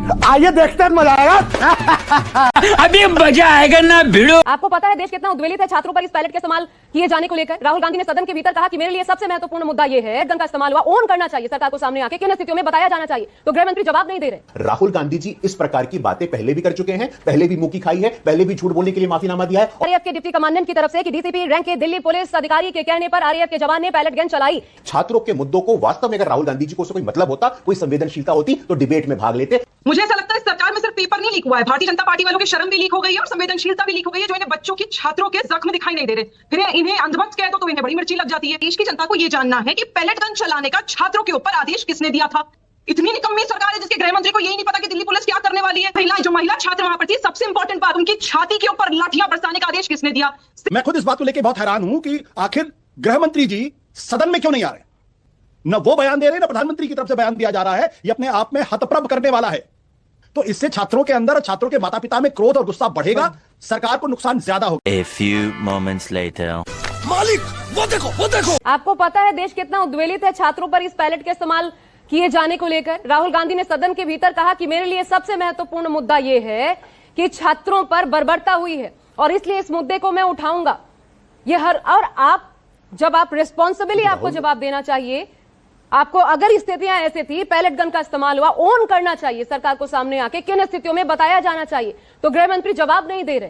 आइए देखते हैं, मजा आएगा। अभी मजा आएगा ना भिड़ो। आपको पता है देश कितना उद्वेलित है छात्रों पर इस पैलेट के इस्तेमाल किए जाने को लेकर। राहुल गांधी ने सदन के भीतर कहा कि मेरे लिए सबसे महत्वपूर्ण मुद्दा यह है, गन का इस्तेमाल हुआ, ओन करना चाहिए सरकार को, सामने आके किन स्थितियों में बताया जाना चाहिए। तो गृह मंत्री जवाब नहीं दे रहे। राहुल गांधी जी इस प्रकार की बातें पहले भी कर चुके हैं, पहले भी मुंह की खाई है, पहले भी झूठ बोलने के लिए माफीनामा दिया है। आरएएफ के डिप्टी कमांडेंट की तरफ से कि डीसीपी रैंक के दिल्ली पुलिस अधिकारी के कहने पर आरएएफ के जवान ने पैलेट गन चलाई। छात्रों के मुद्दों को वास्तव में अगर राहुल गांधी जी को कोई मतलब होता, कोई संवेदनशीलता होती, तो डिबेट में भाग लेते। मुझे ऐसा लगता है सरकार में सिर्फ पेपर नहीं लीक हुआ है, भारतीय जनता पार्टी वालों की शर्म भी लीक हो गई है और संवेदनशीलता भी लीक हो गई है, जो इन्हें बच्चों की, छात्रों के जख्म दिखाई नहीं दे रहे। फिर इन्हें अंधभक्त कह दो तो इन्हें बड़ी मिर्ची लग जाती है। देश की जनता को यह जानना है कि पैलेट गन चलाने का छात्रों के ऊपर आदेश किसने दिया था। इतनी निकम्मी सरकार है जिसके गृह मंत्री को यही नहीं पता कि दिल्ली पुलिस क्या करने वाली है। महिला छात्र वहां पर थी, सबसे इंपॉर्टेंट बात, उनकी छाती के ऊपर लाठियां बरसाने का आदेश किसने दिया। मैं खुद इस बात को लेकर बहुत हैरान हूं कि आखिर गृह मंत्री जी सदन में क्यों नहीं आ रहे। न वो बयान दे रहे, न प्रधानमंत्री की तरफ से बयान दिया जा रहा है। ये अपने आप में हतप्रभ करने वाला है। तो इससे छात्रों के अंदर और छात्रों के माता पिता में क्रोध और गुस्सा बढ़ेगा, सरकार को नुकसान ज्यादा होगा। A few moments later. मालिक वो देखो। आपको पता है देश कितना उद्वेलित है छात्रों पर इस पैलेट के इस्तेमाल किए जाने को लेकर। राहुल गांधी ने सदन के भीतर कहा कि मेरे लिए सबसे महत्वपूर्ण मुद्दा यह है कि छात्रों पर बर्बरता हुई है और इसलिए इस मुद्दे को मैं उठाऊंगा। और आप जब आप रिस्पॉन्सिबली आपको जवाब देना चाहिए। आपको अगर स्थितियां ऐसी थी, पैलेट गन का इस्तेमाल हुआ, ओन करना चाहिए सरकार को, सामने आके किन स्थितियों में बताया जाना चाहिए। तो गृह मंत्री जवाब नहीं दे रहे।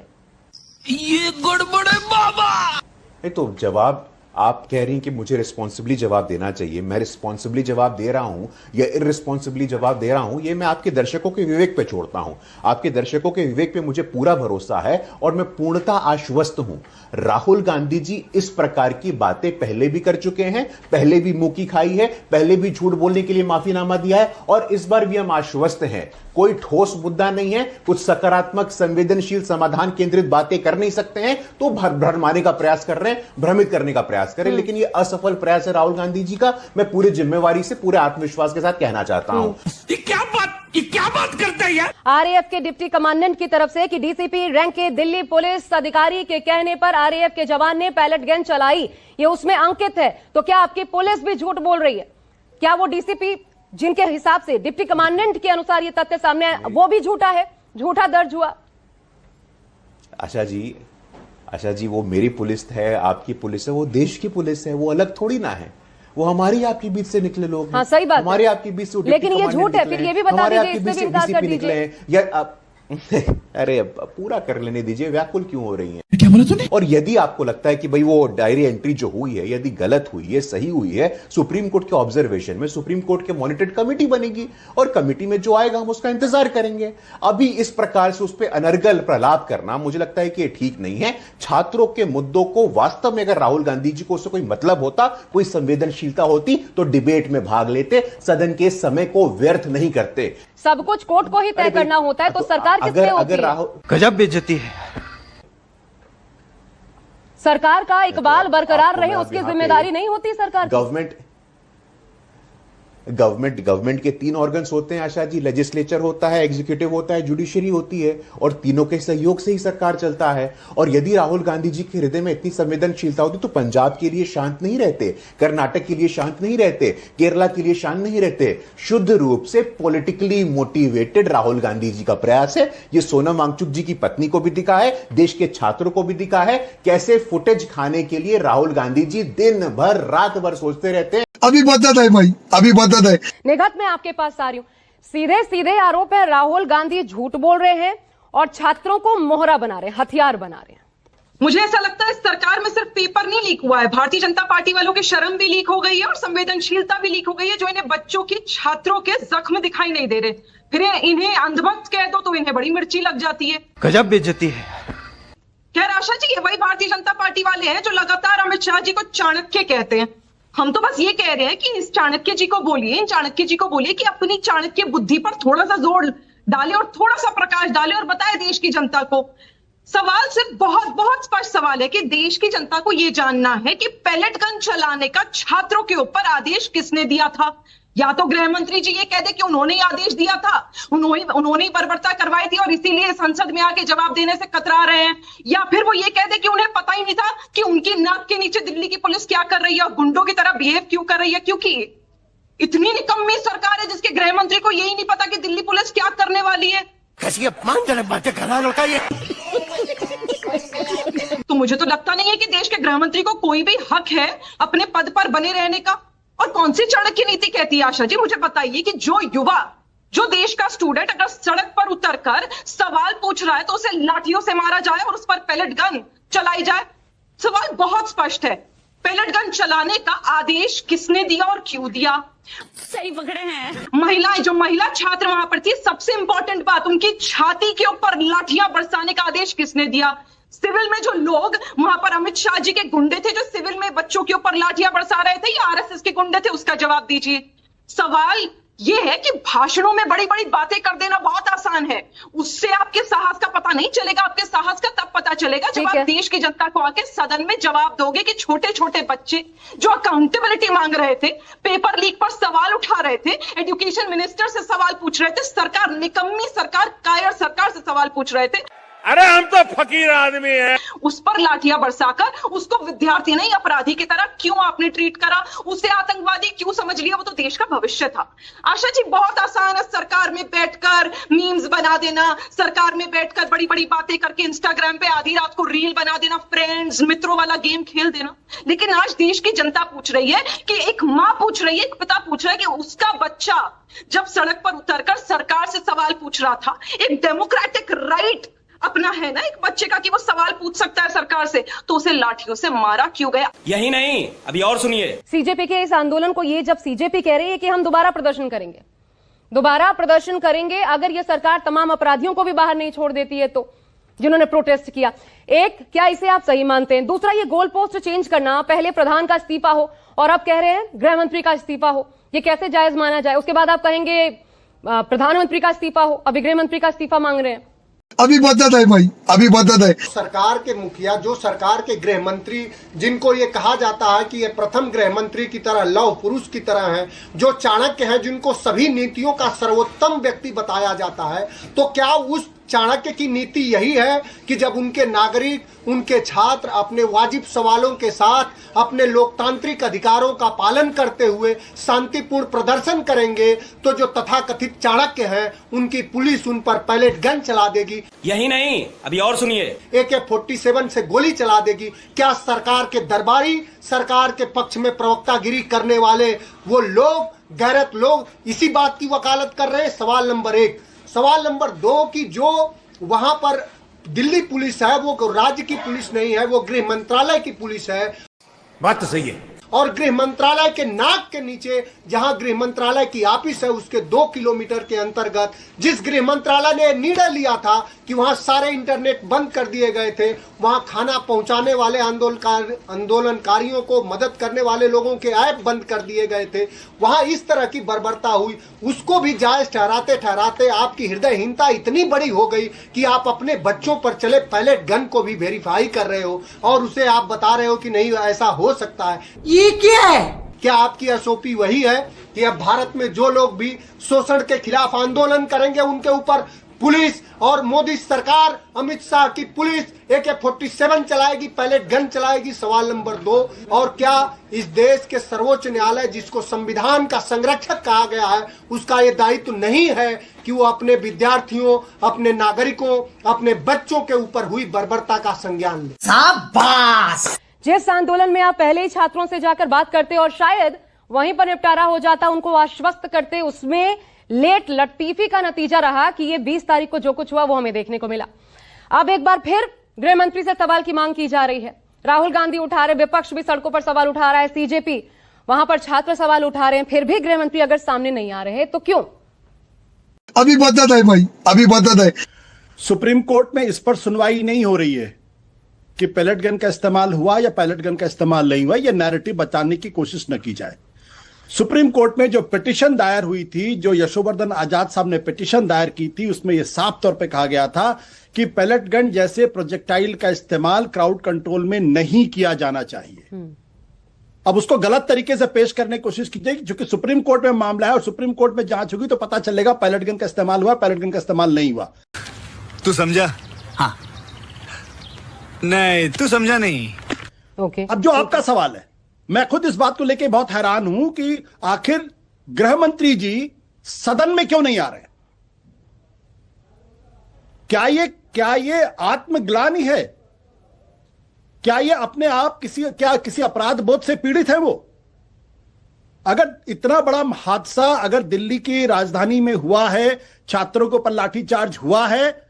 ये गड़बड़ है बाबा। नहीं तो जवाब आप कह रही हैं कि मुझे रिस्पॉन्सिबली जवाब देना चाहिए। मैं रिस्पॉन्सिबली जवाब दे रहा हूं या इररिस्पॉन्सिबली जवाब दे रहा हूं, ये मैं आपके दर्शकों के विवेक पे छोड़ता हूं। आपके दर्शकों के विवेक पे मुझे पूरा भरोसा है और मैं पूर्णतः आश्वस्त हूं। राहुल गांधी जी इस प्रकार की बातें पहले भी कर चुके हैं, पहले भी मुंह की खाई है, पहले भी झूठ बोलने के लिए माफीनामा दिया है और इस बार भी हम आश्वस्त हैं। कोई ठोस मुद्दा नहीं है, कुछ सकारात्मक संवेदनशील समाधान केंद्रित बातें कर नहीं सकते हैं तो भरमाने का प्रयास कर रहे हैं, भ्रमित करने का प्रयास कर रहे हैं। लेकिन ये असफल प्रयास है राहुल गांधी जी का। मैं पूरी जिम्मेवारी से, पूरे आत्मविश्वास के साथ कहना चाहता हूं। ये क्या बात करते हैं यार। आरएएफ के डिप्टी कमांडेंट की तरफ से कि डीसीपी रैंक के दिल्ली पुलिस अधिकारी के कहने पर आरएएफ के जवान ने पैलेट गन चलाई, ये उसमें अंकित है। तो क्या आपकी पुलिस भी झूठ बोल रही है? क्या वो डीसीपी जिनके हिसाब से डिप्टी कमांडेंट के अनुसार ये तथ्य सामने आए, वो भी झूठा है, झूठा दर्ज हुआ? आशा जी वो मेरी पुलिस है, आपकी पुलिस है, वो देश की पुलिस है, वो अलग थोड़ी ना है। वो हमारी आपकी बीच से निकले लोग हैं। हाँ, सही बात हमारे आपकी बीच से, लेकिन ये झूठ है। फिर ये भी बता दीजिए, इससे भी इनकार कर दीजिए। अरे अब पूरा कर लेने दीजिए, व्याकुल क्यों हो रही हैं? क्या बोला तूने? और यदि आपको लगता है कि भाई वो डायरी एंट्री जो हुई है यदि गलत हुई है, सही हुई है, सुप्रीम कोर्ट के ऑब्जर्वेशन में सुप्रीम कोर्ट के मॉनिटर्ड कमेटी बनेगी और कमेटी में जो आएगा हम उसका इंतजार करेंगे। अभी इस प्रकार से उस पर अनर्गल प्रलाप करना मुझे लगता है कि ये ठीक नहीं है। छात्रों के मुद्दों को वास्तव में अगर राहुल गांधी जी को उससे कोई मतलब होता, कोई संवेदनशीलता होती तो डिबेट में भाग लेते, सदन के समय को व्यर्थ नहीं करते। सब कुछ कोर्ट को ही तय करना होता है तो सरकार किससे होती है? गजब बेइज्जती है। सरकार का इकबाल बरकरार रहे, उसकी जिम्मेदारी नहीं होती सरकार की। गवर्नमेंट के 3 ऑर्गन्स होते हैं आशा जी। लेजिस्लेचर होता है, एग्जीक्यूटिव होता है, जुडिशरी होती है और तीनों के सहयोग से ही सरकार चलता है। और यदि राहुल गांधी जी के हृदय में इतनी संवेदनशीलता होती तो पंजाब के लिए शांत नहीं रहते, कर्नाटक के लिए शांत नहीं रहते, केरला के लिए शांत नहीं रहते। शुद्ध रूप से पॉलिटिकली मोटिवेटेड राहुल गांधी जी का प्रयास है। ये सोनम वांगचुक जी की पत्नी को भी दिखा है, देश के छात्रों को भी दिखा है, कैसे फुटेज खाने के लिए राहुल गांधी जी दिन भर रात भर सोचते रहते हैं। अभी बता है भाई, अभी बता है। निगत में आपके पास आ रही हूं। सीधे सीधे आरोप है राहुल गांधी झूठ बोल रहे हैं और छात्रों को मोहरा बना रहे हैं, हथियार बना रहे हैं। मुझे ऐसा लगता है सरकार में सिर्फ पेपर नहीं लीक हुआ है, भारतीय जनता पार्टी वालों की शर्म भी लीक हो गई है और संवेदनशीलता भी लीक हो गई है, जो इन्हें बच्चों की, छात्रों के जख्म दिखाई नहीं दे रहे। फिर इन्हें अंधभक्त कह दो तो इन्हें बड़ी मिर्ची लग जाती है। गजब बेइज्जती है। खैर आशा जी, ये वही भारतीय जनता पार्टी वाले हैं जो लगातार अमित शाह जी को चाणक्य कहते हैं। हम तो बस ये कह रहे हैं कि इस चाणक्य जी को बोलिए, इन चाणक्य जी को बोलिए कि अपनी चाणक्य बुद्धि पर थोड़ा सा जोर डाले और थोड़ा सा प्रकाश डाले और बताए देश की जनता को। सवाल सिर्फ बहुत स्पष्ट सवाल है कि देश की जनता को यह जानना है कि पैलेट गन चलाने का छात्रों के ऊपर आदेश किसने दिया था। या तो गृह मंत्री जी ये कह दे कि उन्होंने ही आदेश दिया था, उन्होंने ही बर्बरता करवाई थी और इसीलिए संसद में आके जवाब देने से कतरा रहे हैं, या फिर वो ये कह दे कि उन्हें पता ही नहीं था कि उनकी नाक के नीचे दिल्ली की पुलिस क्या कर रही है और गुंडों की तरह बिहेव क्यों कर रही है। क्योंकि इतनी निकम्मी सरकार है जिसके गृह मंत्री को यही नहीं पता कि दिल्ली पुलिस क्या करने वाली वाली है। कैसी अपमानजनक बातें कर रहा है लड़का ये। तो मुझे तो लगता नहीं है कि देश के गृह मंत्री को कोई भी हक है अपने पद पर बने रहने का। और कौन सी चाणक्य नीति कहती है आशा जी, मुझे बताइए कि जो युवा, जो देश का स्टूडेंट अगर सड़क पर उतरकर सवाल पूछ रहा है तो उसे लाठियों से मारा जाए और उस पर पैलेट गन चलाई जाए। सवाल बहुत स्पष्ट है, पैलेट गन चलाने का आदेश किसने दिया और क्यों दिया? सही पकड़े हैं। महिलाएं, जो महिला छात्र वहां पर थी, सबसे इंपॉर्टेंट बात, उनकी छाती के ऊपर लाठियां बरसाने का आदेश किसने दिया? सिविल में जो लोग वहां पर अमित शाह जी के गुंडे थे जो सिविल में बच्चों के ऊपर लाठियां बरसा रहे थे, या आरएसएस के गुंडे थे? उसका जवाब दीजिए। सवाल यह है कि भाषणों में बड़ी बड़ी बातें कर देना बहुत आसान है, उससे आपके साहस का पता नहीं चलेगा। आपके साहस का तब पता चलेगा जब आप देश की जनता को आके सदन में जवाब दोगे कि छोटे छोटे बच्चे जो अकाउंटेबिलिटी मांग रहे थे, पेपर लीक पर सवाल उठा रहे थे, एजुकेशन मिनिस्टर से सवाल पूछ रहे थे, सरकार, निकम्मी सरकार, कायर सरकार से सवाल पूछ रहे थे, अरे हम तो फकीर आदमी हैं। उस पर लाठियां बरसाकर उसको विद्यार्थी नहीं अपराधी की तरह क्यों आपने ट्रीट करा? उसे आतंकवादी क्यों समझ लिया? वो तो देश का भविष्य था। आशा जी, बहुत आसान है सरकार में बैठकर मीम्स बना देना, सरकार में बैठकर बड़ी बड़ी बातें करके इंस्टाग्राम पे आधी रात को रील बना देना, फ्रेंड्स मित्रों वाला गेम खेल देना। लेकिन आज देश की जनता पूछ रही है कि एक माँ पूछ रही है, एक पिता पूछ रहा है कि उसका बच्चा जब सड़क पर उतरकर सरकार से सवाल पूछ रहा था, एक डेमोक्रेटिक राइट अपना है ना एक बच्चे का कि वो सवाल पूछ सकता है सरकार से, तो उसे लाठियों से मारा क्यों गया? यही नहीं, अभी और सुनिए। सीजेपी के इस आंदोलन को, ये जब सीजेपी कह रही है कि हम दोबारा प्रदर्शन करेंगे, दोबारा प्रदर्शन करेंगे अगर ये सरकार तमाम अपराधियों को भी बाहर नहीं छोड़ देती है, तो जिन्होंने प्रोटेस्ट किया, एक, क्या इसे आप सही मानते हैं? दूसरा, ये गोल पोस्ट चेंज करना, पहले प्रधान का इस्तीफा हो और अब कह रहे हैं गृह मंत्री का इस्तीफा हो, ये कैसे जायज माना जाए? उसके बाद आप कहेंगे प्रधानमंत्री का इस्तीफा हो, अभी गृह मंत्री का इस्तीफा मांग रहे हैं। अभी बदत है भाई, अभी बदत है। सरकार के मुखिया, जो सरकार के गृह मंत्री, जिनको ये कहा जाता है कि ये प्रथम गृह मंत्री की तरह लौह पुरुष की तरह हैं, जो चाणक्य हैं, जिनको सभी नीतियों का सर्वोत्तम व्यक्ति बताया जाता है, तो क्या उस चाणक्य की नीति यही है कि जब उनके नागरिक, उनके छात्र अपने वाजिब सवालों के साथ अपने लोकतांत्रिक अधिकारों का पालन करते हुए शांतिपूर्ण प्रदर्शन करेंगे तो जो तथाकथित चाणक्य हैं उनकी पुलिस उन पर पैलेट गन चला देगी? यही नहीं, अभी और सुनिए। AK-47 से गोली चला देगी? क्या सरकार के दरबारी, सरकार के पक्ष में प्रवक्तागिरी करने वाले वो लोग, गैरत लोग इसी बात की वकालत कर रहे हैं? सवाल नंबर 1। सवाल नंबर 2 की जो वहां पर दिल्ली पुलिस है वो राज्य की पुलिस नहीं है, वो गृह मंत्रालय की पुलिस है। बात तो सही है। और गृह मंत्रालय के नाक के नीचे जहां गृह मंत्रालय की ऑफिस है उसके 2 किलोमीटर के अंतर्गत जिस गृह मंत्रालय ने निर्णय लिया था कि वहां सारे इंटरनेट बंद कर दिए गए थे, वहां खाना पहुंचाने वाले आंदोलनकारियों को मदद करने वाले लोगों के ऐप बंद कर दिए गए थे, वहां इस तरह की बर्बरता हुई, उसको भी जायज ठहराते ठहराते आपकी हृदयहीनता इतनी बड़ी हो गई कि आप अपने बच्चों पर चले पैलेट गन को भी वेरीफाई कर रहे हो और उसे आप बता रहे हो कि नहीं ऐसा हो सकता है। ये क्या है? क्या आपकी एसओपी वही है कि अब भारत में जो लोग भी शोषण के खिलाफ आंदोलन करेंगे उनके ऊपर पुलिस और मोदी सरकार, अमित शाह की पुलिस AK-47 चलाएगी, पैलेट गन चलाएगी? सवाल नंबर 2। और क्या इस देश के सर्वोच्च न्यायालय, जिसको संविधान का संरक्षक कहा गया है, उसका ये दायित्व नहीं है कि वो अपने विद्यार्थियों, अपने नागरिकों, अपने बच्चों के ऊपर हुई बर्बरता का संज्ञान ले? शाबाश। जिस आंदोलन में आप पहले ही छात्रों से जाकर बात करते और शायद वहीं पर निपटारा हो जाता, उनको आश्वस्त करते, उसमें लेट लतीफी का नतीजा रहा कि ये 20 तारीख को जो कुछ हुआ वो हमें देखने को मिला। अब एक बार फिर गृह मंत्री से सवाल की मांग की जा रही है। राहुल गांधी उठा रहे, विपक्ष भी सड़कों पर सवाल उठा रहा है, सीजेपी, वहां पर छात्र सवाल उठा रहे हैं, फिर भी गृह मंत्री अगर सामने नहीं आ रहे तो क्यों? अभी बदत है भाई, अभी बदत है। सुप्रीम कोर्ट में इस पर सुनवाई नहीं हो रही है कि पैलेट गन का इस्तेमाल हुआ या पैलेट गन का इस्तेमाल नहीं हुआ, यह नैरेटिव बताने की कोशिश न की जाए। सुप्रीम कोर्ट में जो पिटीशन दायर हुई थी, जो यशोवर्धन आजाद साहब ने पिटीशन दायर की थी, उसमें यह साफ तौर पे कहा गया था कि पैलेट गन जैसे प्रोजेक्टाइल का इस्तेमाल क्राउड कंट्रोल में नहीं किया जाना चाहिए। अब उसको गलत तरीके से पेश करने की कोशिश की जाएगी, क्योंकि सुप्रीम कोर्ट में मामला है और सुप्रीम कोर्ट में जांच होगी तो पता चलेगा पैलेट गन का इस्तेमाल हुआ, पैलेट गन का इस्तेमाल नहीं हुआ। तू समझा? हाँ। नहीं, तू समझा नहीं। ओके। अब जो आपका सवाल है, मैं खुद इस बात को लेकर बहुत हैरान हूं कि आखिर गृह मंत्री जी सदन में क्यों नहीं आ रहे। क्या ये आत्मग्लानि है? क्या ये अपने आप किसी अपराध बोध से पीड़ित है वो? अगर इतना बड़ा हादसा अगर दिल्ली की राजधानी में हुआ है, छात्रों के ऊपर लाठीचार्ज हुआ है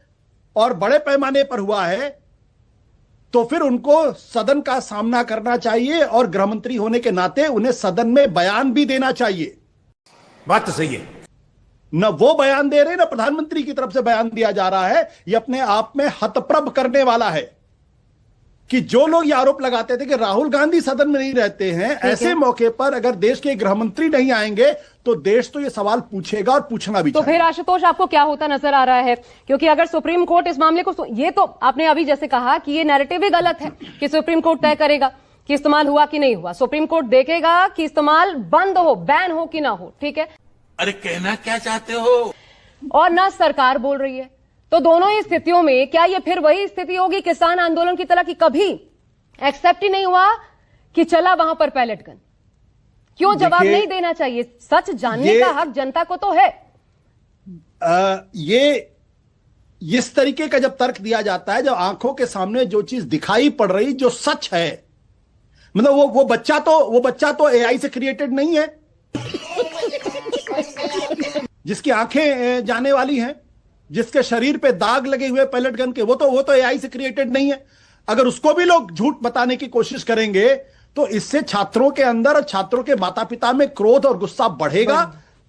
और बड़े पैमाने पर हुआ है, तो फिर उनको सदन का सामना करना चाहिए और गृहमंत्री होने के नाते उन्हें सदन में बयान भी देना चाहिए। बात तो सही है। न वो बयान दे रहे, न प्रधानमंत्री की तरफ से बयान दिया जा रहा है। यह अपने आप में हतप्रभ करने वाला है कि जो लोग ये आरोप लगाते थे कि राहुल गांधी सदन में नहीं रहते हैं, ऐसे मौके पर अगर देश के गृहमंत्री नहीं आएंगे तो देश तो ये सवाल पूछेगा और पूछना भी तो फिर आशुतोष आपको क्या होता नजर आ रहा है? क्योंकि अगर सुप्रीम कोर्ट इस मामले को, ये तो आपने अभी जैसे कहा कि ये नैरेटिव ही गलत है कि सुप्रीम कोर्ट तय करेगा कि इस्तेमाल हुआ कि नहीं हुआ। सुप्रीम कोर्ट देखेगा कि इस्तेमाल बंद हो, बैन हो कि ना हो, ठीक है। अरे कहना क्या चाहते हो? और ना सरकार बोल रही है, तो दोनों ही स्थितियों में क्या ये फिर वही स्थिति होगी किसान आंदोलन की तरह की कभी एक्सेप्ट ही नहीं हुआ कि चला वहां पर पैलेट गन? क्यों जवाब नहीं देना चाहिए? सच जानने का हक जनता को तो है। ये इस तरीके का जब तर्क दिया जाता है, जब आंखों के सामने जो चीज दिखाई पड़ रही, जो सच है, मतलब वो बच्चा तो एआई से क्रिएटेड नहीं है जिसकी आंखें जाने वाली हैं, जिसके शरीर पे दाग लगे हुए पैलेट गन के, वो तो एआई से क्रिएटेड नहीं है। अगर उसको भी लोग झूठ बताने की कोशिश करेंगे तो इससे छात्रों के अंदर और छात्रों के माता पिता में क्रोध और गुस्सा बढ़ेगा,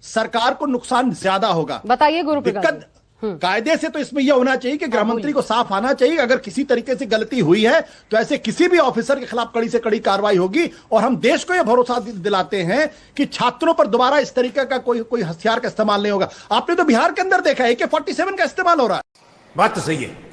सरकार को नुकसान ज्यादा होगा। बताइए गुरु दिक्कत कायदे से तो इसमें यह होना चाहिए कि गृहमंत्री को साफ आना चाहिए, अगर किसी तरीके से गलती हुई है तो ऐसे किसी भी ऑफिसर के खिलाफ कड़ी से कड़ी कार्रवाई होगी। और हम देश को यह भरोसा दिलाते हैं कि छात्रों पर दोबारा इस तरीके का कोई हथियार का इस्तेमाल नहीं होगा। आपने तो बिहार के अंदर देखा है कि 47 का इस्तेमाल हो रहा है। बात तो सही है।